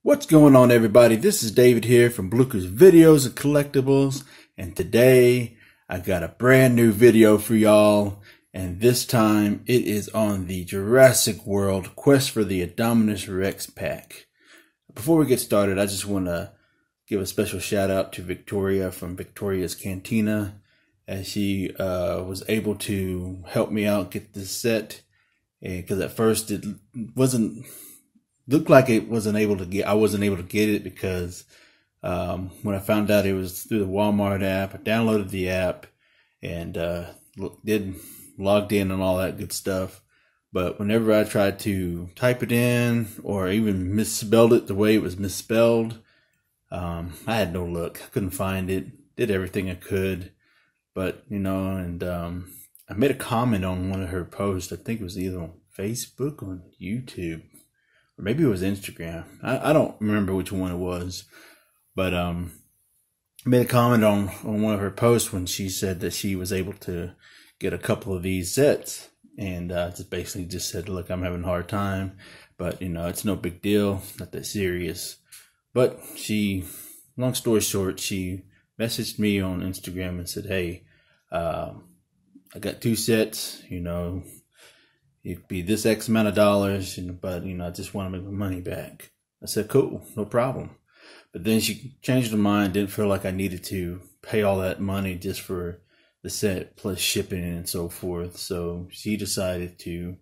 What's going on, everybody? This is David here from Blucher's Videos and Collectibles, and today I got a brand new video for y'all, and this time it is on the Jurassic World Quest for the Indominus Rex pack. Before we get started, I just want to give a special shout out to Victoria from Victoria's Cantina, as she was able to help me out get this set, because at first it looked like I wasn't able to get it because when I found out it was through the Walmart app, I downloaded the app and logged in and all that good stuff. But whenever I tried to type it in or even misspelled it the way it was misspelled, I had no luck. I couldn't find it. Did everything I could, but I made a comment on one of her posts. I think it was either on Facebook or on YouTube. Or maybe it was Instagram. I don't remember which one it was. But I made a comment on one of her posts when she said that she was able to get a couple of these sets. And just basically just said, look, I'm having a hard time. But, it's no big deal. Not that serious. But long story short, she messaged me on Instagram and said, hey, I got 2 sets, it'd be this X amount of dollars, but I just want to make my money back. I said, cool, no problem. But then she changed her mind, didn't feel like I needed to pay all that money just for the set plus shipping and so forth. So she decided to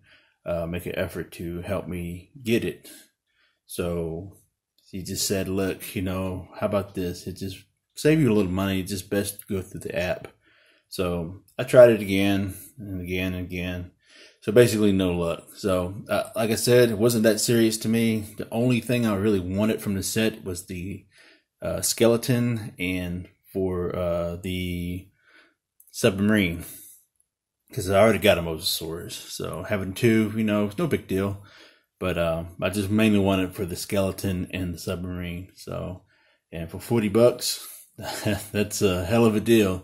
make an effort to help me get it. So she just said, look, how about this? It just save you a little money. It's just best to go through the app. So I tried it again and again and again. So basically no luck. So like I said, it wasn't that serious to me. The only thing I really wanted from the set was the skeleton and for the submarine. Because I already got a Mosasaurus. So having 2, it's no big deal. But I just mainly wanted for the skeleton and the submarine. So, and for $40, that's a hell of a deal.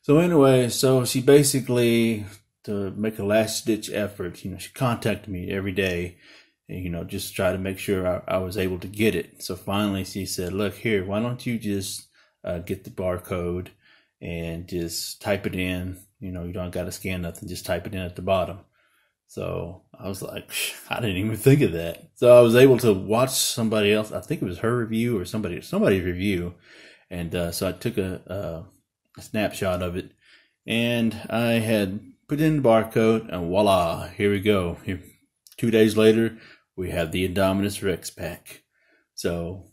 So anyway, so she basically, to make a last-ditch effort, she contacted me every day, and, just try to make sure I was able to get it. So finally she said, look, here, why don't you just get the barcode and just type it in. You don't got to scan nothing, just type it in at the bottom. So I was like, I didn't even think of that. So I was able to watch somebody else, I think it was her review or somebody's review, and so I took a snapshot of it, and I had put in the barcode, and voila, here we go. 2 days later, we have the Indominus Rex pack. So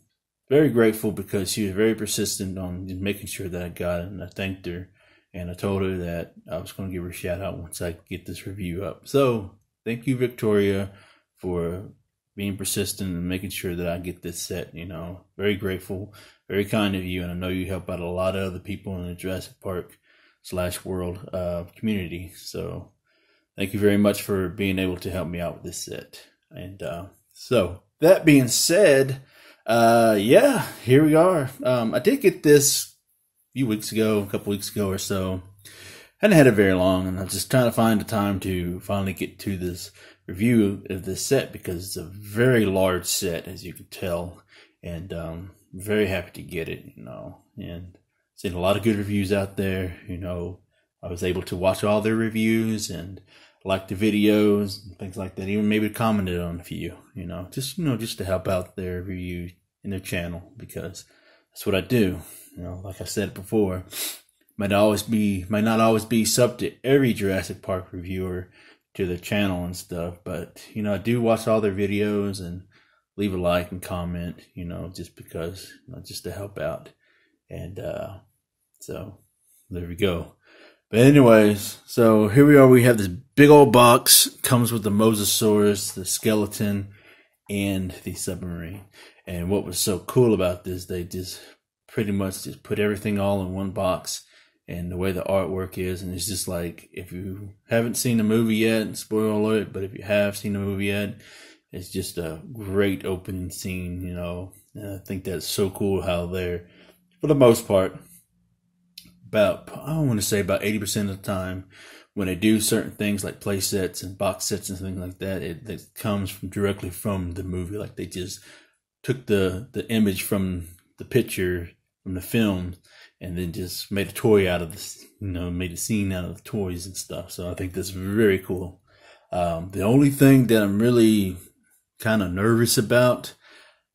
very grateful, because she was very persistent on making sure that I got it, and I thanked her, and I told her that I was going to give her a shout out once I get this review up. So thank you, Victoria, for being persistent and making sure that I get this set. Very grateful, very kind of you, and I know you help out a lot of other people in the Jurassic Park /world community. So thank you very much for being able to help me out with this set. And so that being said, yeah, here we are. I did get this a couple weeks ago or so. Hadn't had it very long, and I was just trying to find the time to finally get to this review of this set, because it's a very large set, as you can tell, and very happy to get it, and seen a lot of good reviews out there. I was able to watch all their reviews and like the videos and things like that. Even maybe commented on a few, just to help out their review in their channel, because that's what I do. Like I said before, might not always be sub to every Jurassic Park reviewer to the channel and stuff, but I do watch all their videos and leave a like and comment, just because, just to help out. And so there we go. But anyways, so here we are. We have this big old box. Comes with the Mosasaurus, the skeleton, and the submarine. And what was so cool about this, they just pretty much just put everything all in one box. And the way the artwork is, and it's just like, if you haven't seen the movie yet, spoiler alert, but if you have seen the movie yet, it's just a great opening scene, And I think that's so cool how they're, for the most part, I want to say about 80% of the time, when they do certain things like play sets and box sets and things like that, it comes directly from the movie. Like, they just took the image from the picture from the film and then just made a toy out of this, made a scene out of the toys and stuff. So I think that's very cool. The only thing that I'm really kind of nervous about,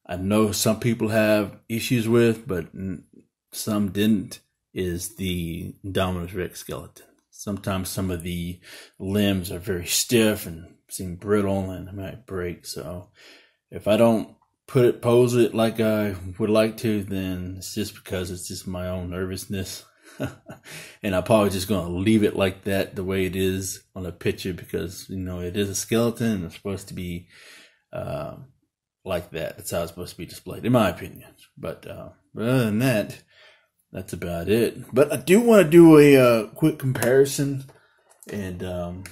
I know some people have issues with, but some didn't, is the Indominus Rex skeleton. Sometimes some of the limbs are very stiff and seem brittle and it might break. So if I don't pose it like I would like to, then it's just because it's just my own nervousness. And I'm probably just going to leave it like that, the way it is on the picture, because, it is a skeleton and it's supposed to be like that. That's how it's supposed to be displayed, in my opinion. But other than that, that's about it. But I do want to do a quick comparison. And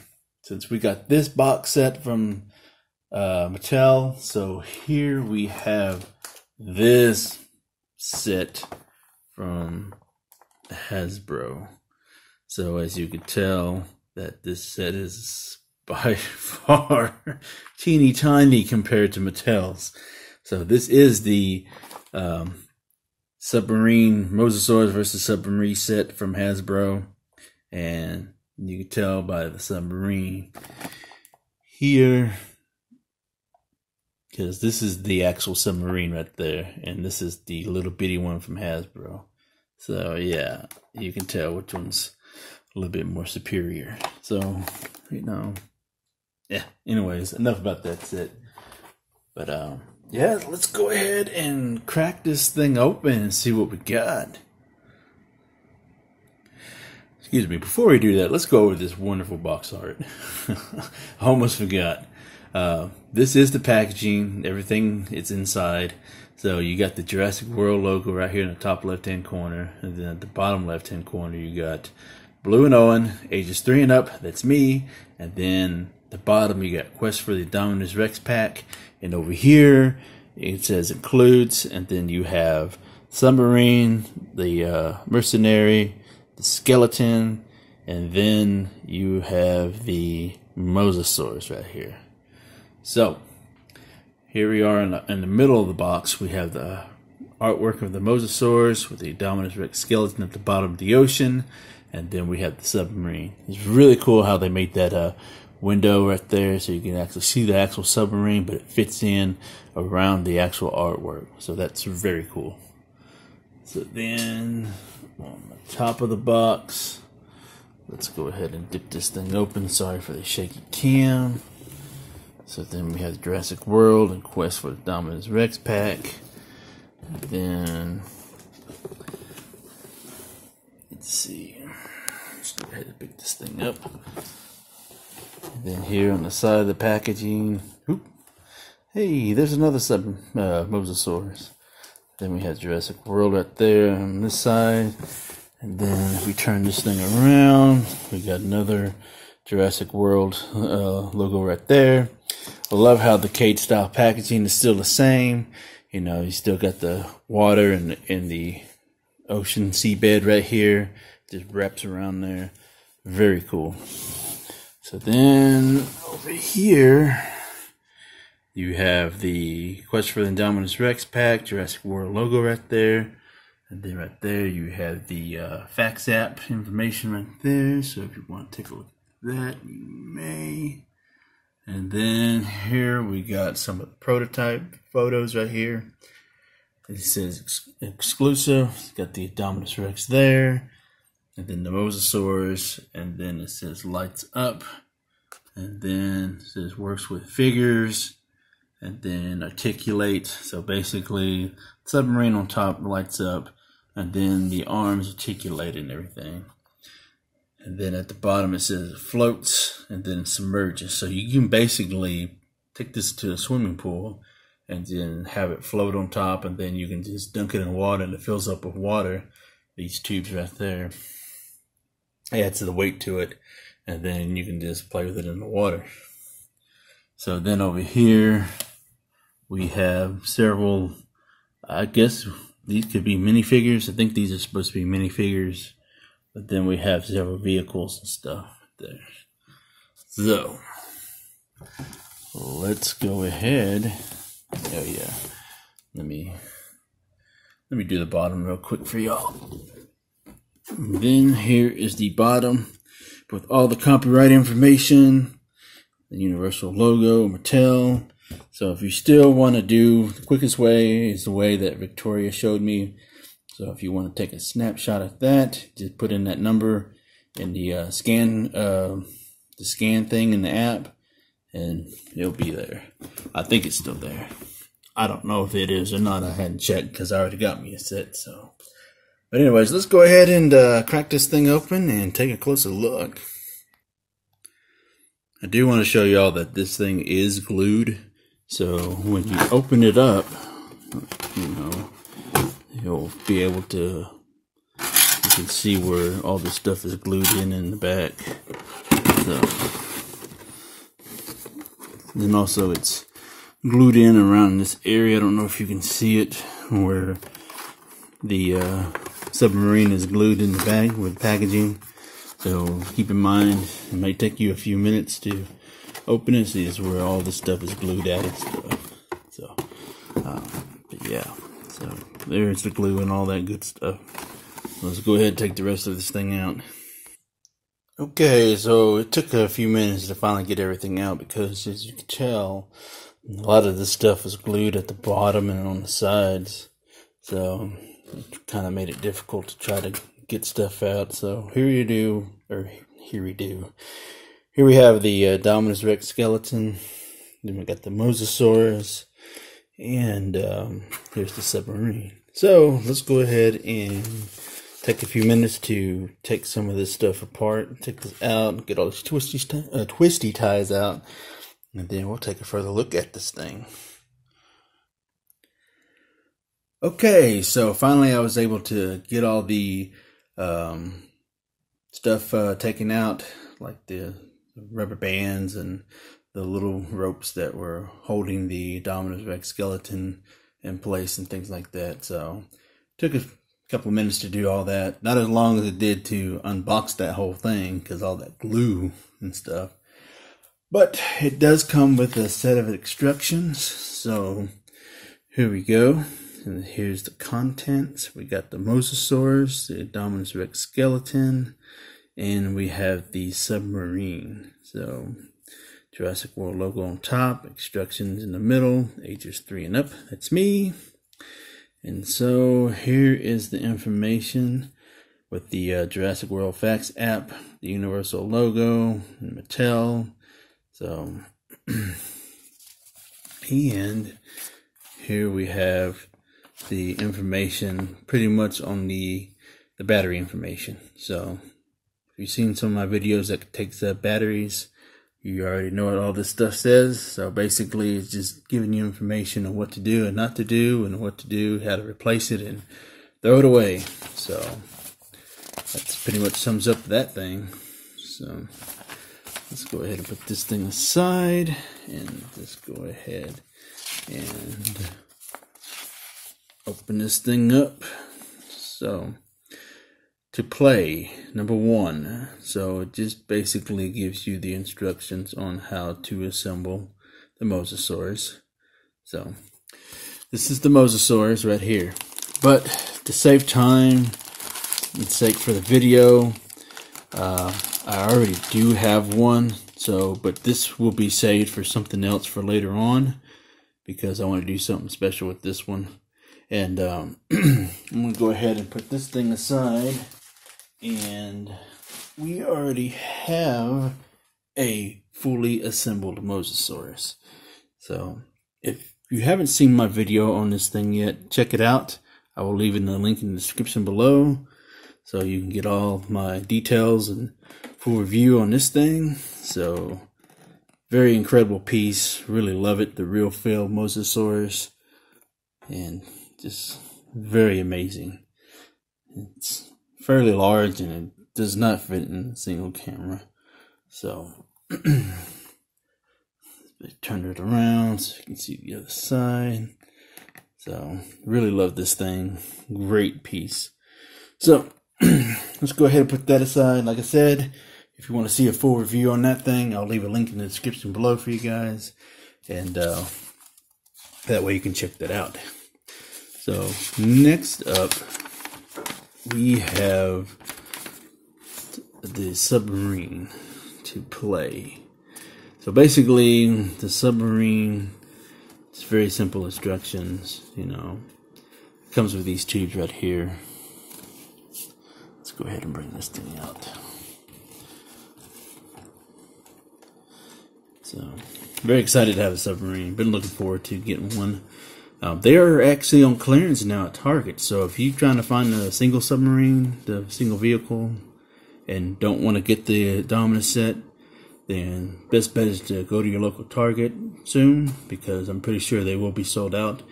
since we got this box set from Mattel, so here we have this set from Hasbro. So as you can tell, that this set is by far teeny tiny compared to Mattel's. So this is the submarine Mosasaurus versus submarine set from Hasbro, and you can tell by the submarine here, because this is the actual submarine right there, and this is the little bitty one from Hasbro. So yeah, you can tell which one's a little bit more superior. So, yeah, anyways, enough about that set. But yeah, let's go ahead and crack this thing open and see what we got. Excuse me, before we do that, let's go over this wonderful box art. I almost forgot. This is the packaging, everything it's inside. So you got the Jurassic World logo right here in the top left-hand corner, and then at the bottom left-hand corner you got Blue and Owen, ages 3 and up, that's me, and then the bottom you got Quest for the Indominus Rex pack, and over here it says includes, and then you have submarine, the mercenary, the skeleton, and then you have the Mosasaurus right here. So here we are in the middle of the box. We have the artwork of the Mosasaurus with the Indominus Rex skeleton at the bottom of the ocean, and then we have the submarine. It's really cool how they made that window right there, so you can actually see the actual submarine, but it fits in around the actual artwork. So that's very cool. So then on the top of the box, let's go ahead and dip this thing open. Sorry for the shaky cam. So then we have Jurassic World and Quest for the Indominus Rex pack. And then let's see. Let's go ahead and pick this thing up. And then here on the side of the packaging, hey, there's another Mosasaurus. Then we have Jurassic World right there on this side. And then if we turn this thing around, we got another Jurassic World logo right there. I love how the cage style packaging is still the same. You still got the water and the ocean seabed right here. Just wraps around there. Very cool. So then over here, you have the Quest for the Indominus Rex pack, Jurassic World logo right there. And then right there you have the fax app information right there. So if you want to take a look at that, you may. And then here we got some of the prototype photos right here. It says exclusive. It's got the Indominus Rex there. And then the Mosasaurus. And then it says lights up. And then it says works with figures. And then articulate. So basically, submarine on top lights up. And then the arms articulate and everything. And then at the bottom it says floats and then submerges. So you can basically take this to a swimming pool and then have it float on top, and then you can just dunk it in water and it fills up with water. These tubes right there. It adds the weight to it, and then you can just play with it in the water. So then over here we have several, I guess these could be minifigures. I think these are supposed to be minifigures. But then we have several vehicles and stuff there. So let's go ahead. Oh yeah. let me do the bottom real quick for y'all. Then here is the bottom with all the copyright information, the Universal logo, Mattel. So if you still want to do, the quickest way is the way that Victoria showed me. So if you want to take a snapshot of that, just put in that number in the scan thing in the app, and it'll be there. I think it's still there. I don't know if it is or not. I hadn't checked because I already got me a set. So, but anyways, let's go ahead and crack this thing open and take a closer look. I do want to show y'all that this thing is glued. So when you open it up, you know, you'll be able to, you can see where all this stuff is glued in the back. So, then also it's glued in around this area. I don't know if you can see it, where the submarine is glued in the bag with packaging. So keep in mind, it may take you a few minutes to open it. See, this is where all this stuff is glued at and stuff. So, but yeah, so there's the glue and all that good stuff. Let's go ahead and take the rest of this thing out. Okay, so it took a few minutes to finally get everything out because, as you can tell, a lot of this stuff was glued at the bottom and on the sides. So it kind of made it difficult to try to get stuff out. So here we have the Indominus Rex skeleton. Then we got the Mosasaurus, and here's the submarine. So let's go ahead and take a few minutes to take some of this stuff apart, take this out, get all these twisty ties out, and then we'll take a further look at this thing. Okay, so finally I was able to get all the stuff taken out, like the rubber bands and the little ropes that were holding the Indominus Rex skeleton in place and things like that. So took a couple of minutes to do all that. Not as long as it did to unbox that whole thing because all that glue and stuff. But it does come with a set of instructions. So here we go. And here's the contents. We got the Mosasaurus, the Indominus Rex skeleton, and we have the submarine. So Jurassic World logo on top, instructions in the middle, ages 3 and up. That's me. And so here is the information with the Jurassic World Facts app, the Universal logo, and Mattel. So, and here we have the information pretty much on the battery information. So if you've seen some of my videos that takes batteries, you already know what all this stuff says. So basically it's just giving you information on what to do and not to do, and what to do, how to replace it and throw it away. So that's pretty much sums up that thing. So let's go ahead and put this thing aside, and just go ahead and open this thing up. So to play, number 1, so it just basically gives you the instructions on how to assemble the Mosasaurus. So this is the Mosasaurus right here, but to save time and sake for the video, I already do have one, so but this will be saved for something else for later on, because I want to do something special with this one. And I'm going to go ahead and put this thing aside. And we already have a fully assembled Mosasaurus. So if you haven't seen my video on this thing yet, check it out. I will leave in the link in the description below, so you can get all my details and full review on this thing. So very incredible piece. Really love it. The real feel Mosasaurus. And just very amazing. It's fairly large and it does not fit in a single camera. So turn it around so you can see the other side. So really love this thing. Great piece. So let's go ahead and put that aside. Like I said, if you want to see a full review on that thing, I'll leave a link in the description below for you guys, and that way you can check that out. So next up, we have the submarine to play. So basically, the submarine, it's very simple instructions, you know. It comes with these tubes right here. Let's go ahead and bring this thing out. So, very excited to have a submarine. Been looking forward to getting one. They are actually on clearance now at Target. So if you're trying to find a single submarine, the single vehicle, and don't want to get the Indominus set, then best bet is to go to your local Target soon, because I'm pretty sure they will be sold out.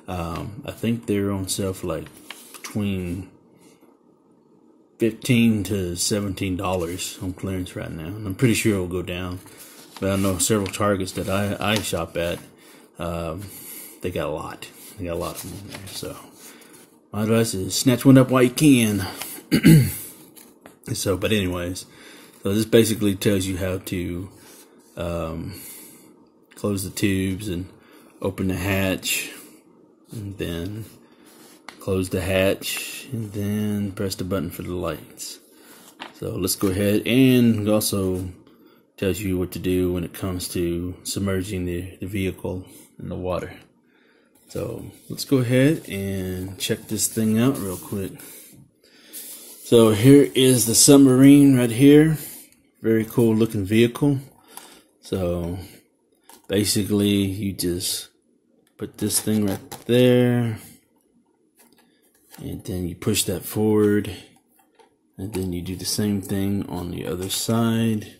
I think they're on sale for like between $15 to $17 on clearance right now. And I'm pretty sure it will go down. But I know several Targets that I shop at, they got a lot. They got a lot of them in there. So my advice is snatch one up while you can. So, but anyways, so this basically tells you how to close the tubes and open the hatch, and then close the hatch, and then press the button for the lights. So let's go ahead, and it also tells you what to do when it comes to submerging the vehicle in the water. So let's go ahead and check this thing out real quick. So here is the submarine right here. Very cool looking vehicle. So basically you just put this thing right there, and then you push that forward, and then you do the same thing on the other side.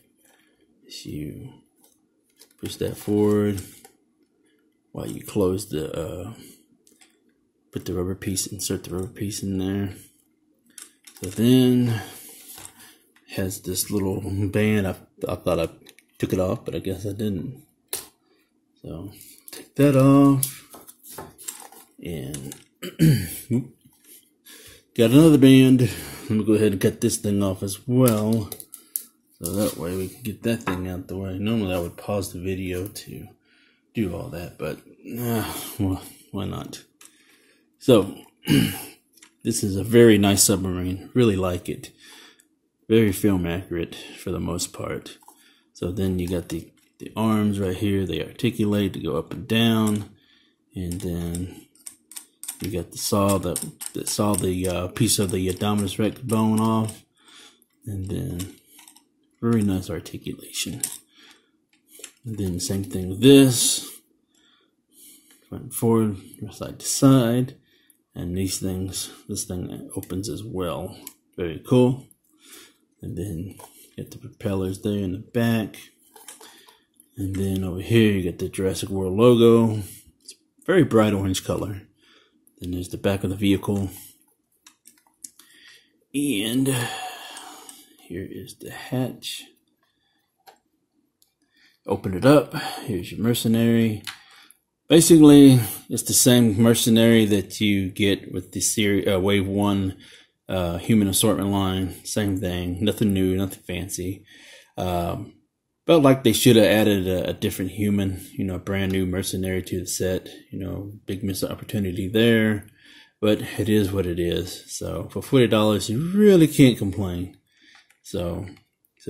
So you push that forward while you close the put the rubber piece, insert the rubber piece in there. So then has this little band. I thought I took it off, but I guess I didn't. So take that off, and got another band. I'm gonna go ahead and cut this thing off as well, so that way we can get that thing out the way. Normally I would pause the video to do all that, but well, why not? So this is a very nice submarine. Really like it. Very film accurate for the most part. So then you got the arms right here. They articulate to go up and down, and then you got the saw that saw the piece of the Indominus Rex bone off, and then very nice articulation. And then same thing with this, front and forward, side to side, and these things. This thing opens as well. Very cool. And then you got the propellers there in the back. And then over here you got the Jurassic World logo. It's a very bright orange color. Then there's the back of the vehicle. And here is the hatch. Open it up. Here's your mercenary. Basically, it's the same mercenary that you get with the series, Wave 1 human assortment line. Same thing. Nothing new, nothing fancy. Felt like they should have added a different human, you know, a brand new mercenary to the set. You know, big missed opportunity there. But it is what it is. So for $40, you really can't complain. So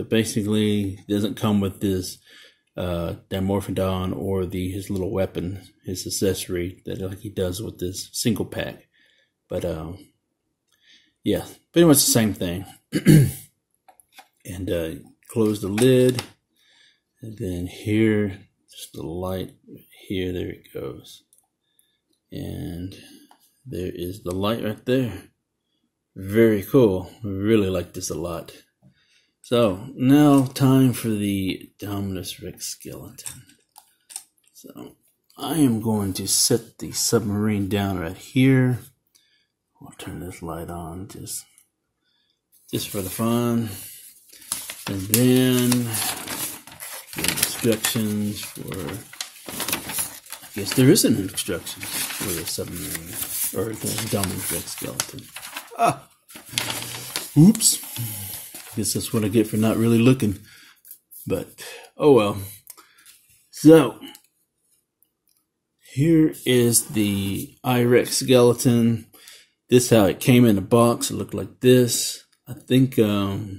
basically, it doesn't come with this Dimorphodon or his little weapon, his accessory that like he does with this single pack. But yeah, pretty much the same thing. And close the lid, and then here, just the light here, there it goes. And there is the light right there. Very cool. Really like this a lot. So now time for the Indominus Rex skeleton. So I am going to set the submarine down right here. I'll turn this light on just for the fun. And then the instructions for, I guess there is an instruction for the submarine, or the Indominus Rex skeleton. Oops. Guess that's what I get for not really looking. But, oh well. So, Here is the I-Rex skeleton. This how it came in the box. It looked like this. I think, yeah,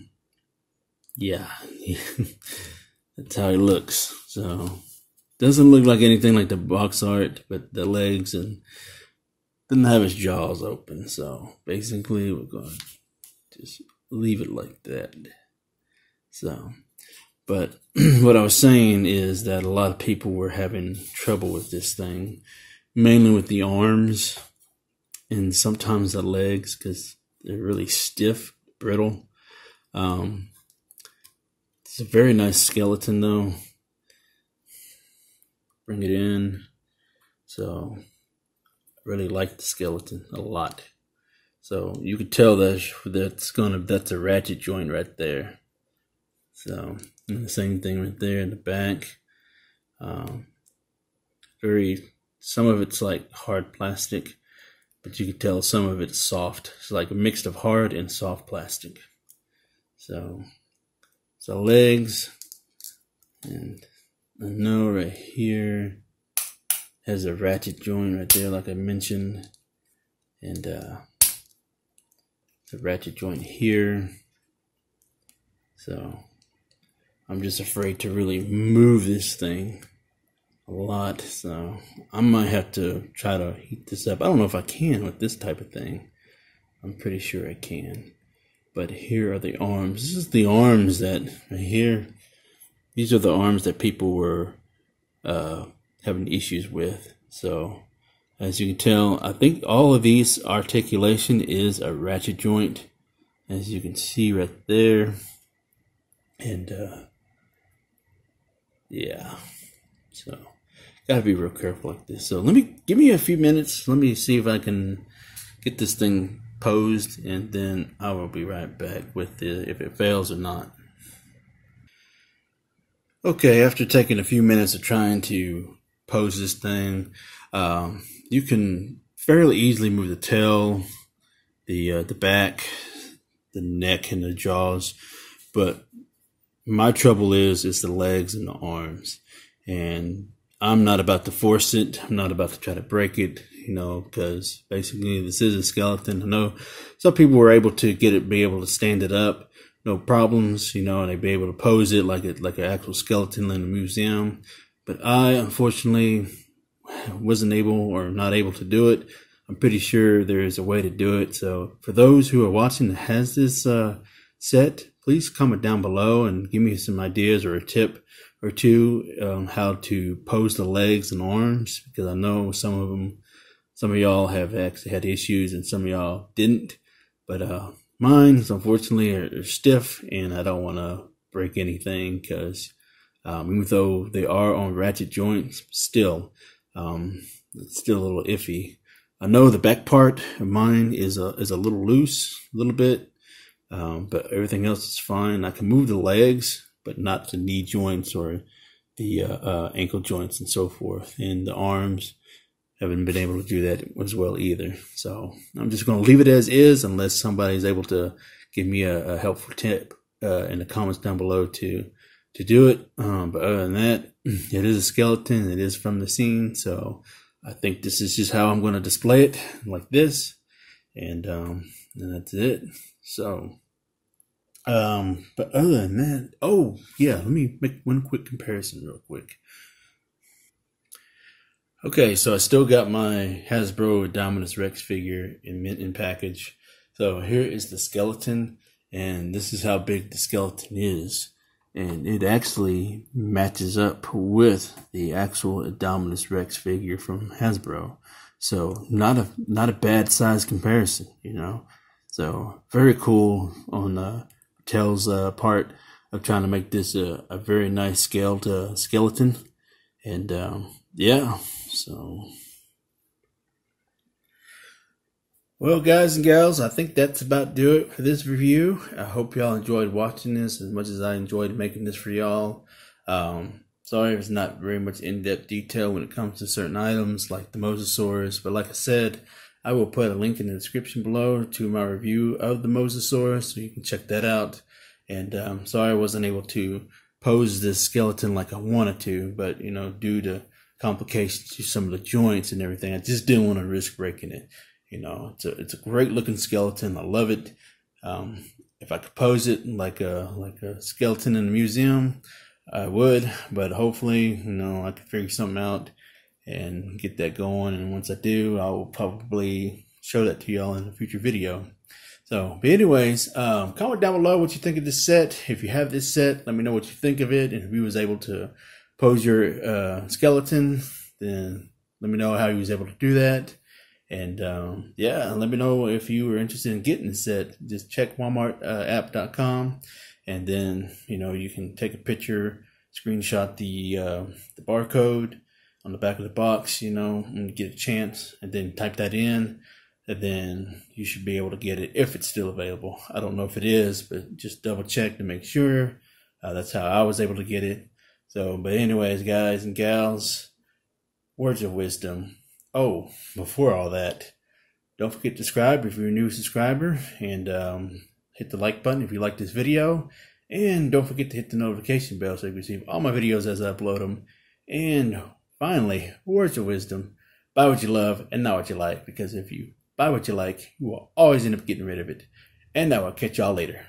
that's how it looks. So, doesn't look like anything like the box art, but the legs and doesn't have his jaws open. So, basically, we're going to just leave it like that. So, but what I was saying is that a lot of people were having trouble with this thing, mainly with the arms and sometimes the legs because they're really stiff, brittle. It's a very nice skeleton though. Bring it in. So I really like the skeleton a lot. So you could tell that's a ratchet joint right there. So and the same thing right there in the back. Some of it's like hard plastic, but you can tell some of it's soft. It's like a mix of hard and soft plastic. So legs, and I know right here has a ratchet joint right there, like I mentioned, and the ratchet joint here. So I'm just afraid to really move this thing a lot, so I might have to try to heat this up. I don't know if I can with this type of thing. I'm pretty sure I can. But here are the arms. This is the arms that right here. These are the arms that people were having issues with. So as you can tell, I think all of these articulation is a ratchet joint, as you can see right there. And yeah, so gotta be real careful like this. So give me a few minutes. Let me see if I can get this thing posed, and then I will be right back with if it fails or not. Okay, after taking a few minutes of trying to pose this thing, you can fairly easily move the tail, the back, the neck, and the jaws. But my trouble is the legs and the arms, and I'm not about to force it. I'm not about to try to break it, because basically this is a skeleton. I know some people were able to be able to stand it up, no problems, and they'd be able to pose it like an actual skeleton in a museum. But I, unfortunately, wasn't able or not able to do it. I'm pretty sure there is a way to do it. So for those who are watching that has this set, please comment down below and give me some ideas or a tip or two on how to pose the legs and arms, because I know some of y'all have actually had issues and some of y'all didn't. But mine, unfortunately, are stiff, and I don't want to break anything because even though they are on ratchet joints, still, it's still a little iffy. I know the back part of mine is a little loose, a little bit, but everything else is fine. I can move the legs, but not the knee joints or the ankle joints and so forth. And the arms, haven't been able to do that as well either. So I'm just going to leave it as is unless somebody's able to give me a helpful tip in the comments down below to do it. But other than that, it is a skeleton. It is from the scene. So I think this is just how I'm going to display it, like this. And that's it. So but other than that, oh yeah, let me make one quick comparison real quick. Okay, so I still got my Hasbro Indominus Rex figure in package. So here is the skeleton, and this is how big the skeleton is. And it actually matches up with the actual Indominus Rex figure from Hasbro. So not a bad size comparison, So very cool on Mattel's part of trying to make this a very nice scaled skeleton. And yeah, so well, guys and gals, I think that's about do it for this review. I hope y'all enjoyed watching this as much as I enjoyed making this for y'all. Sorry if it's not very much in-depth detail when it comes to certain items like the Mosasaurus, but like I said, I will put a link in the description below to my review of the Mosasaurus, so you can check that out. And sorry I wasn't able to pose this skeleton like I wanted to, but due to complications to some of the joints and everything. I just didn't want to risk breaking it. You know, it's a great looking skeleton. I love it. If I could pose it like a skeleton in a museum, I would, but hopefully, you know, I can figure something out and get that going. And once I do, I will probably show that to y'all in a future video. So, but anyways, comment down below what you think of this set. If you have this set, let me know what you think of it. And if you was able to pose your skeleton, then let me know how you was able to do that. And yeah, let me know if you were interested in getting the set. Just check walmartapp.com, and then, you know, you can take a picture, screenshot the barcode on the back of the box, you know, and get a chance, and then type that in, and then you should be able to get it if it's still available. I don't know if it is, but just double check to make sure. That's how I was able to get it. So, but anyways, guys and gals, words of wisdom. Oh, before all that, don't forget to subscribe if you're a new subscriber, and hit the like button if you like this video, and don't forget to hit the notification bell so you receive all my videos as I upload them. And finally, words of wisdom: buy what you love and not what you like, because if you buy what you like, you will always end up getting rid of it. And I will catch y'all later.